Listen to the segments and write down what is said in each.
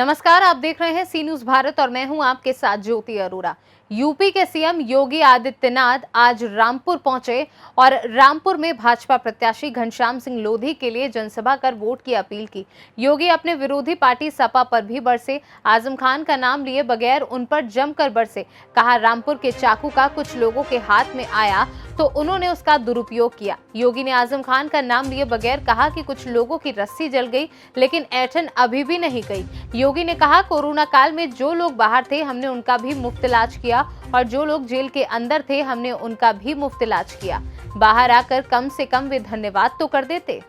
नमस्कार, आप देख रहे हैं सी न्यूज भारत और मैं हूं आपके साथ ज्योति अरोरा। यूपी के सीएम योगी आदित्यनाथ आज रामपुर पहुंचे और रामपुर में भाजपा प्रत्याशी घनश्याम सिंह लोधी के लिए जनसभा कर वोट की अपील की। योगी अपने विरोधी पार्टी सपा पर भी बरसे, आजम खान का नाम लिए बगैर उन पर जमकर बरसे। कहा, रामपुर के चाकू का कुछ लोगों के हाथ में आया तो उन्होंने उसका दुरुपयोग किया। योगी ने आजम खान का नाम लिए बगैर कहा कि कुछ लोगों की रस्सी जल गई, लेकिन ऐंठन अभी भी नहीं गई। योगी ने कहा, कोरोना काल में जो लोग बाहर थे हमने उनका भी मुफ्त इलाज किया और जो लोग जेल के अंदर थे हमने उनका भी मुफ्त इलाज किया। बाहर आकर कम से कम वे धन्यवाद तो कर देते।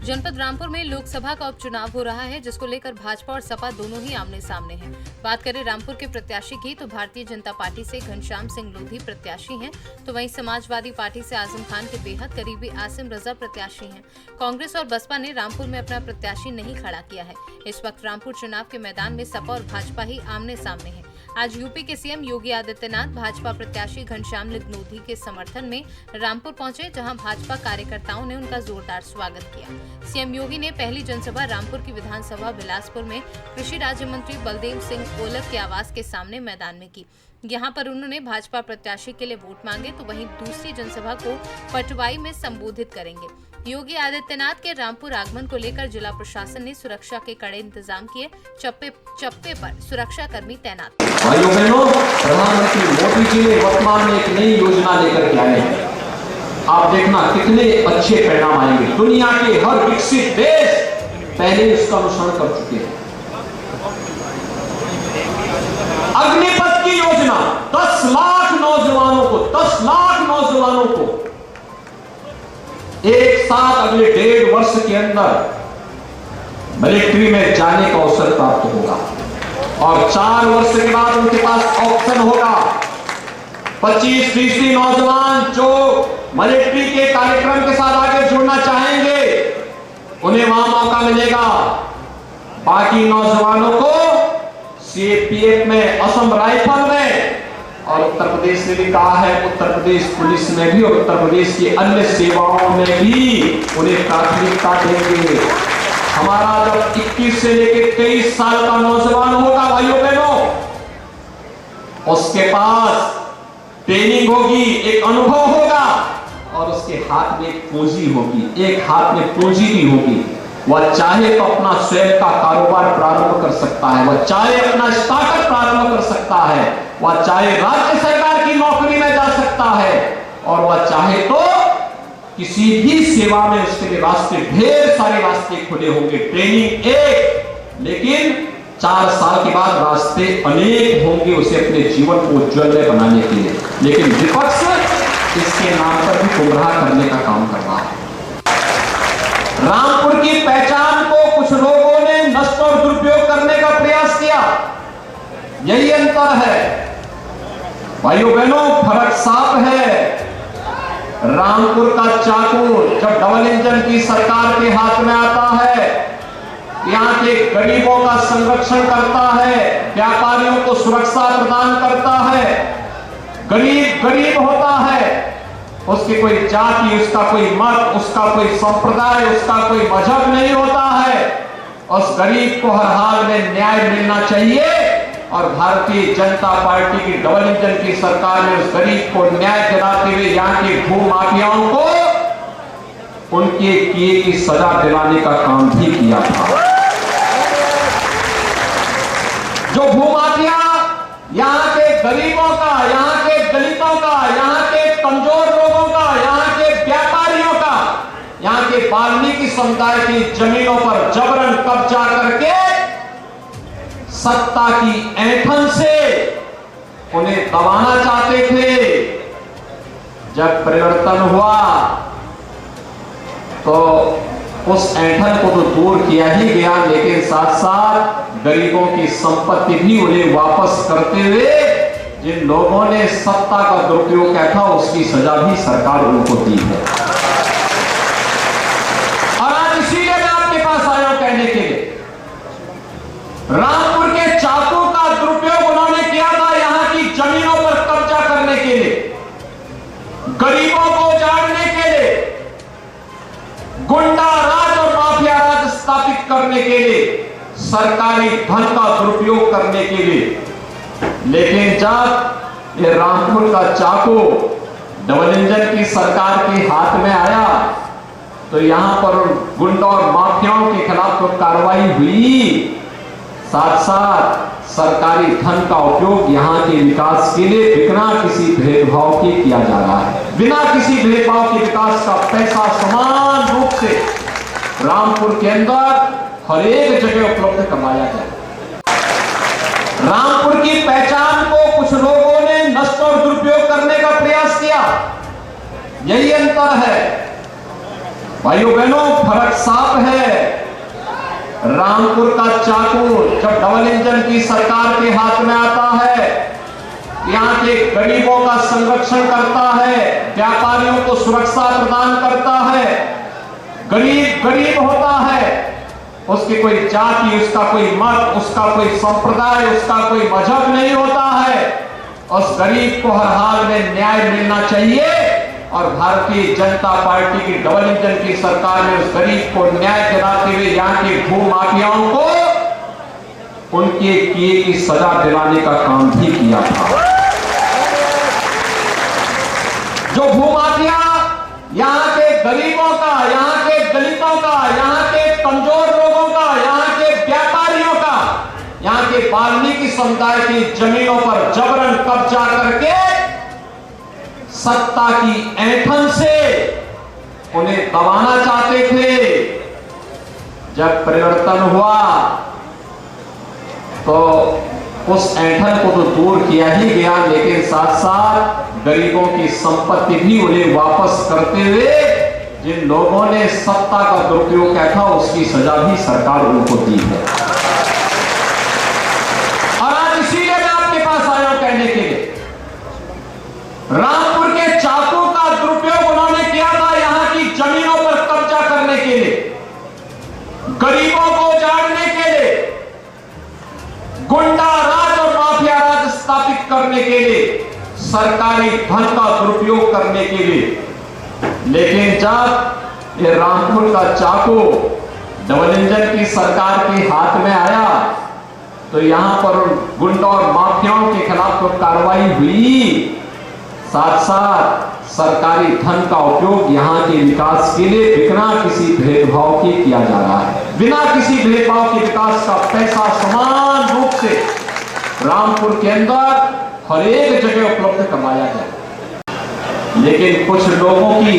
जनपद रामपुर में लोकसभा का उपचुनाव हो रहा है, जिसको लेकर भाजपा और सपा दोनों ही आमने सामने हैं। बात करें रामपुर के प्रत्याशी की तो भारतीय जनता पार्टी से घनश्याम सिंह लोधी प्रत्याशी हैं, तो वहीं समाजवादी पार्टी से आजम खान के बेहद करीबी आसिम रजा प्रत्याशी हैं। कांग्रेस और बसपा ने रामपुर में अपना प्रत्याशी नहीं खड़ा किया है। इस वक्त रामपुर चुनाव के मैदान में सपा और भाजपा ही आमने सामने है। आज यूपी के सीएम योगी आदित्यनाथ भाजपा प्रत्याशी घनश्याम लोधी के समर्थन में रामपुर पहुंचे, जहां भाजपा कार्यकर्ताओं ने उनका जोरदार स्वागत किया। सीएम योगी ने पहली जनसभा रामपुर की विधानसभा बिलासपुर में कृषि राज्य मंत्री बलदेव सिंह ओलख के आवास के सामने मैदान में की। यहां पर उन्होंने भाजपा प्रत्याशी के लिए वोट मांगे, तो वहीं दूसरी जनसभा को पटवाई में संबोधित करेंगे। योगी आदित्यनाथ के रामपुर आगमन को लेकर जिला प्रशासन ने सुरक्षा के कड़े इंतजाम किए। चप्पे पर सुरक्षा कर्मी तैनात। भाइयों बहनों, प्रधानमंत्री मोदी जी ने वर्तमान में एक नई योजना लेकर के आए हैं। आप देखना कितने अच्छे परिणाम आएंगे। दुनिया के हर विकसित देश पहले इसका अनुसरण कर चुके हैं। अग्निपथ की योजना 10 लाख नौजवानों को एक साथ अगले 1.5 वर्ष के अंदर मिलिट्री में जाने का अवसर प्राप्त होगा और 4 वर्ष के बाद उनके पास ऑप्शन होगा। 25% नौजवान जो मिलिट्री के कार्यक्रम के साथ आगे जुड़ना चाहेंगे उन्हें वहां मौका मिलेगा। बाकी नौजवानों को सीएपीएफ में, असम राइफल में और उत्तर प्रदेश ने भी कहा है, उत्तर प्रदेश पुलिस में भी और उत्तर प्रदेश की अन्य सेवाओं में भी उन्हें प्राथमिकता देंगे। हमारा जब 21 से लेकर 23 साल का नौजवान होगा भाइयों बहनों, उसके पास ट्रेनिंग होगी, एक अनुभव होगा और उसके हाथ में एक पूंजी होगी, एक हाथ में पूंजी भी होगी। वह चाहे तो अपना स्वयं का कारोबार प्रारंभ कर सकता है, वह चाहे अपना स्टार्टअप प्रारंभ कर सकता है, वह चाहे राज्य सरकार की नौकरी में जा सकता है और वह चाहे तो किसी भी सेवा में उसके लिए रास्ते, ढेर सारे रास्ते खुले होंगे। ट्रेनिंग एक, लेकिन 4 साल के बाद रास्ते अनेक होंगे उसे अपने जीवन को उज्ज्वल बनाने के लिए। लेकिन विपक्ष इसके नाम पर भी गुमराह करने का काम कर रहा है। रामपुर की पहचान को कुछ लोगों ने नष्ट और दुरुपयोग करने का प्रयास किया, यही अंतर है भाइयों बहनों। फर्क साफ है। रामपुर का चाकू जब डबल इंजन की सरकार के हाथ में आता है, यहाँ के गरीबों का संरक्षण करता है, व्यापारियों को सुरक्षा प्रदान करता है। गरीब होता है, उसकी कोई जाति, उसका कोई मत, उसका कोई संप्रदाय, उसका कोई मजहब नहीं होता है। उस गरीब को हर हाल में न्याय मिलना चाहिए और भारतीय जनता पार्टी की डबल इंजन की सरकार ने उस गरीब को न्याय दिलाते हुए यहाँ के भू माफियाओं को उनके किए की सजा दिलाने का काम भी किया था। जो भू माफिया यहाँ के गरीबों का, यहाँ के दलितों का, यहाँ के कमजोर लोगों का, यहाँ के व्यापारियों का, यहाँ के वाल्मीकि समुदाय की जमीनों पर जबरन कब्जा करके सत्ता की ऐंठन से उन्हें दबाना चाहते थे। जब परिवर्तन हुआ तो उस ऐंठन को तो दूर किया ही गया, लेकिन साथ साथ गरीबों की संपत्ति भी उन्हें वापस करते हुए जिन लोगों ने सत्ता का दुरुपयोग किया था उसकी सजा भी सरकार उनको दी है। और आज इसीलिए मैं आपके पास आया हूं कहने के लिए, रामपुर के चाकू का दुरुपयोग उन्होंने किया था यहाँ की जमीनों पर कब्जा करने के लिए, गरीबों को उजाड़ने के लिए, गुंडा राज और माफिया राज स्थापित करने के लिए। सरकारी धन का दुरुपयोग करने के लिए। लेकिन जब ये रामपुर का चाकू डबल इंजन की सरकार के हाथ में आया तो यहां पर गुंडों और माफियाओं के खिलाफ तो कार्रवाई हुई, साथ साथ सरकारी धन का उपयोग यहां के विकास के लिए बिना किसी भेदभाव के किया जा रहा है। बिना किसी भेदभाव के विकास का पैसा समान रूप से रामपुर के अंदर हर एक जगह उपलब्ध करवाया जाए। रामपुर की पहचान को कुछ लोगों ने नष्ट और दुरुपयोग करने का प्रयास किया, यही अंतर है भाइयों बहनों, फर्क साफ है। रामपुर का चाकू जब डबल इंजन की सरकार के हाथ में आता है, यहाँ के गरीबों का संरक्षण करता है, व्यापारियों को सुरक्षा प्रदान करता है। गरीब गरीब होता है, उसकी कोई जाति, उसका कोई मत, उसका कोई संप्रदाय, उसका कोई मजहब नहीं होता है। उस गरीब को हर हाल में न्याय मिलना चाहिए और भारतीय जनता पार्टी की डबल इंजन की सरकार ने उस गरीब को न्याय दिलाते हुए यहाँ के भू माफियाओं को उनके किए की सजा दिलाने का काम भी किया था। जो भू माफिया यहाँ के गरीबों का, यहाँ के दलितों का, यहाँ के कमजोर लोगों का, यहाँ के व्यापारियों का, यहाँ के वाल्मीकि समुदाय की जमीनों पर जबरन कब्जा करके सत्ता की ऐंठन से उन्हें दबाना चाहते थे। जब परिवर्तन हुआ तो उस ऐंठन को तो दूर किया ही गया, लेकिन साथ साथ गरीबों की संपत्ति भी उन्हें वापस करते हुए जिन लोगों ने सत्ता का दुरुपयोग किया था उसकी सजा भी सरकार उनको दी है। और आज इसीलिए मैं आपके पास आया हूं कहने के लिए, रामपुर के चाकू का दुरुपयोग उन्होंने किया था यहां की जमीनों पर कब्जा करने के लिए, गरीबों को उजाड़ने के लिए, गुंडा राज और माफिया राज स्थापित करने के लिए, सरकारी धन का दुरुपयोग करने के लिए। लेकिन जब ये रामपुर का चाकू डबल इंजन की सरकार के हाथ में आया तो यहां पर गुंडों और माफियाओं के खिलाफ तो कार्रवाई हुई, साथ साथ सरकारी धन का उपयोग यहां के विकास के लिए बिना किसी भेदभाव के किया जा रहा है। बिना किसी भेदभाव के विकास का पैसा समान रूप से रामपुर के अंदर हर एक जगह उपलब्ध करवाया जाए। लेकिन कुछ लोगों की,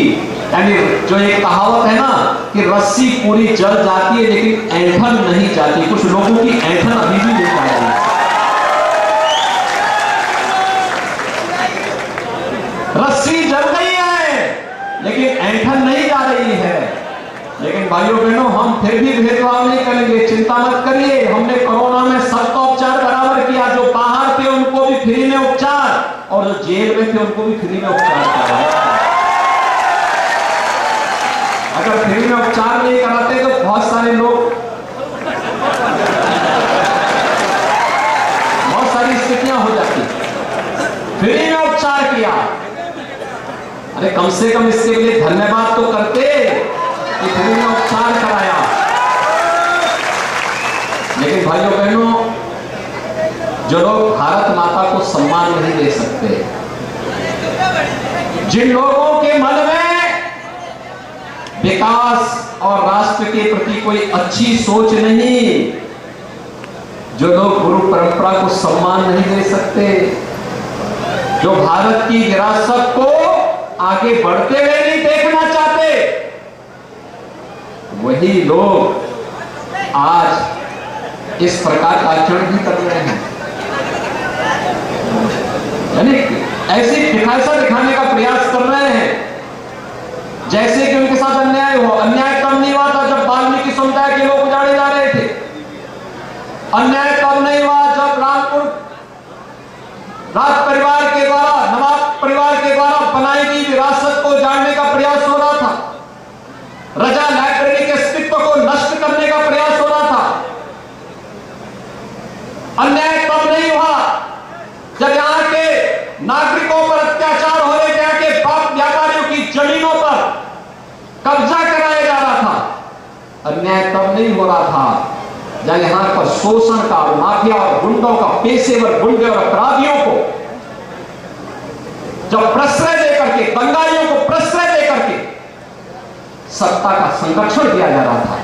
यानी जो एक कहावत है ना कि रस्सी पूरी जल जाती है लेकिन ऐंठन नहीं जाती, कुछ लोगों की ऐंठन अभी भी नहीं जा रही है। रस्सी जल गई है लेकिन ऐंठन नहीं जा रही है। लेकिन भाइयों बहनों, हम फिर भी भेदभाव नहीं करेंगे, चिंता मत करिए। हमने कोरोना में सबका उपचार बराबर किया, जो बाहर थे उनको भी फ्री में उपचार और जो जेल में थे उनको भी फ्री में उपचार कराया। अगर फ्री में उपचार नहीं कराते तो बहुत सारे लोग, बहुत सारी स्थितियां हो जाती। फ्री में उपचार किया, अरे कम से कम इसके लिए धन्यवाद तो करते कि फ्री में उपचार कराया। लेकिन भाइयों बहनों, जो लोग भारत माता को सम्मान नहीं दे सकते, जिन लोगों के मन में विकास और राष्ट्र के प्रति कोई अच्छी सोच नहीं, जो लोग गुरु परंपरा को सम्मान नहीं दे सकते, जो भारत की विरासत को आगे बढ़ते हुए नहीं देखना चाहते, वही लोग आज इस प्रकार का आचरण भी कर रहे हैं। यानी ऐसी दिखासा दिखाने का प्रयास कर रहे हैं जैसे कि उनके साथ अन्याय हो। अन्याय तब नहीं हुआ था जब वाल्मीकि समुदाय के लोग उजाड़े जा रहे थे। अन्याय तब नहीं हुआ जब रामपुर राज परिवार के द्वारा, नवाब परिवार के द्वारा बनाई गई विरासत को उजाड़ने का प्रयास हो रहा था, रजा लाइब्रेरी के अस्तित्व को नष्ट करने का प्रयास हो रहा था। अन्याय तब नहीं हुआ जब यहाँ के नागरिकों पर अत्याचार हो रहे थे, यहाँ के बाप व्यापारियों की जमीनों पर कब्जा कराया जा रहा था। अन्याय तब नहीं हो रहा था जब यहां पर शोषण का और माफिया और गुंडों का, पेशेवर गुंडे और अपराधियों को जब प्रश्रय देकर के, दंगाइयों को प्रश्रय देकर के सत्ता का संरक्षण किया जा रहा था,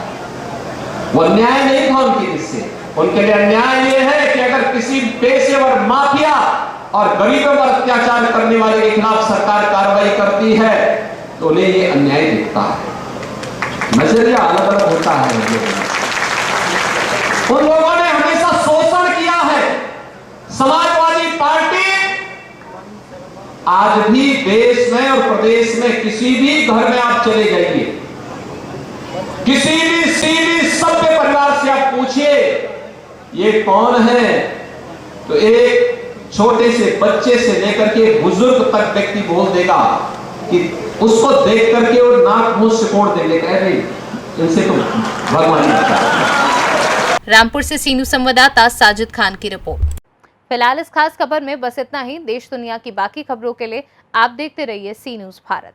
वो न्याय नहीं था उनके हिस्से। उनके लिए न्याय ये है कि अगर किसी पेशेवर माफिया और गरीबों पर अत्याचार करने वाले के खिलाफ सरकार कार्रवाई करती है तो उन्हें ये अन्याय दिखता है। नजरिया अलग अलग होता है। उन लोगों ने हमेशा शोषण किया है। समाजवादी पार्टी आज भी देश में और प्रदेश में किसी भी घर में आप चले जाइए, किसी भी सीधी सभ्य परिवार से आप पूछिए ये कौन है, तो एक छोटे से बच्चे से लेकर के बुजुर्ग तक व्यक्ति बोल देगा कि उसको देख करके वो नाक मुंह सिकोड़ देंगे, कह रही इनसे तो भगवान ही बचा है। रामपुर से सीनू संवाददाता साजिद खान की रिपोर्ट। फिलहाल इस खास खबर में बस इतना ही। देश दुनिया की बाकी खबरों के लिए आप देखते रहिए सी न्यूज़ भारत।